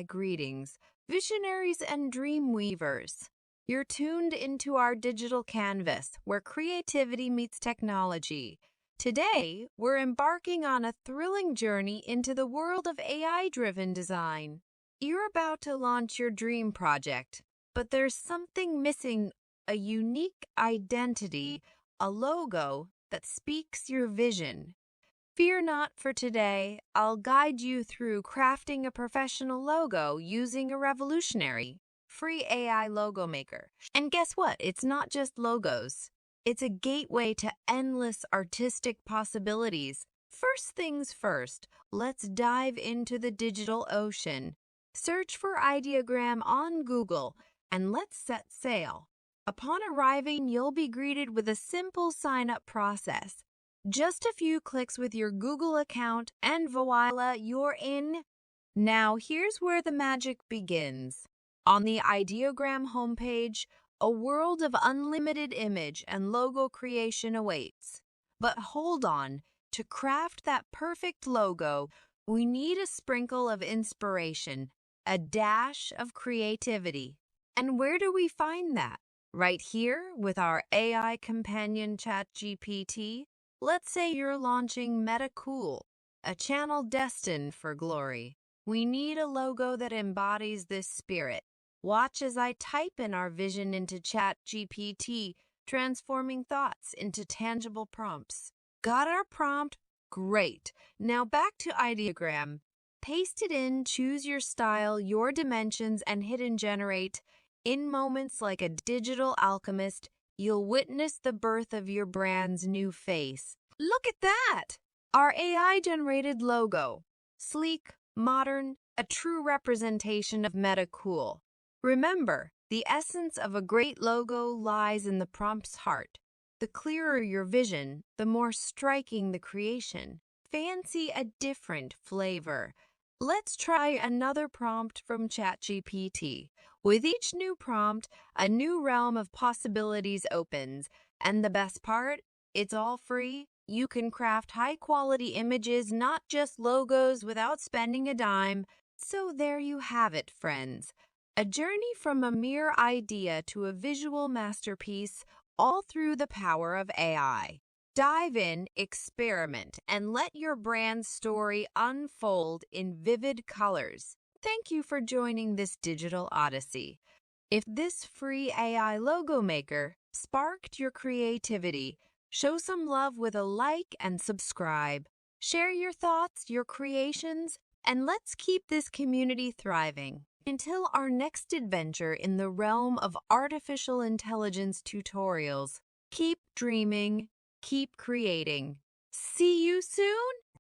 Greetings, visionaries and dream weavers. You're tuned into our digital canvas where creativity meets technology. Today, we're embarking on a thrilling journey into the world of AI-driven design. You're about to launch your dream project, but there's something missing, a unique identity, a logo that speaks your vision. Fear not, for today, I'll guide you through crafting a professional logo using a revolutionary, free AI logo maker. And guess what? It's not just logos. It's a gateway to endless artistic possibilities. First things first, let's dive into the digital ocean. Search for Ideogram on Google and let's set sail. Upon arriving, you'll be greeted with a simple sign-up process. Just a few clicks with your Google account and voila, you're in. Now, here's where the magic begins. On the Ideogram homepage, a world of unlimited image and logo creation awaits. But hold on, to craft that perfect logo, we need a sprinkle of inspiration, a dash of creativity. And where do we find that? Right here with our AI companion ChatGPT. Let's say you're launching MetaCool, a channel destined for glory. We need a logo that embodies this spirit. Watch as I type in our vision into ChatGPT, transforming thoughts into tangible prompts. Got our prompt? Great. Now back to Ideogram. Paste it in, choose your style, your dimensions, and hit and generate. In moments like a digital alchemist, you'll witness the birth of your brand's new face. Look at that! Our AI-generated logo. Sleek, modern, a true representation of MetaCool. Remember, the essence of a great logo lies in the prompt's heart. The clearer your vision, the more striking the creation. Fancy a different flavor. Let's try another prompt from ChatGPT. With each new prompt, a new realm of possibilities opens. And the best part? It's all free. You can craft high-quality images, not just logos, without spending a dime. So there you have it, friends. A journey from a mere idea to a visual masterpiece, all through the power of AI. Dive in, experiment, and let your brand story unfold in vivid colors. Thank you for joining this digital odyssey. If this free AI logo maker sparked your creativity, show some love with a like and subscribe. Share your thoughts, your creations, and let's keep this community thriving. Until our next adventure in the realm of artificial intelligence tutorials, keep dreaming, keep creating. See you soon!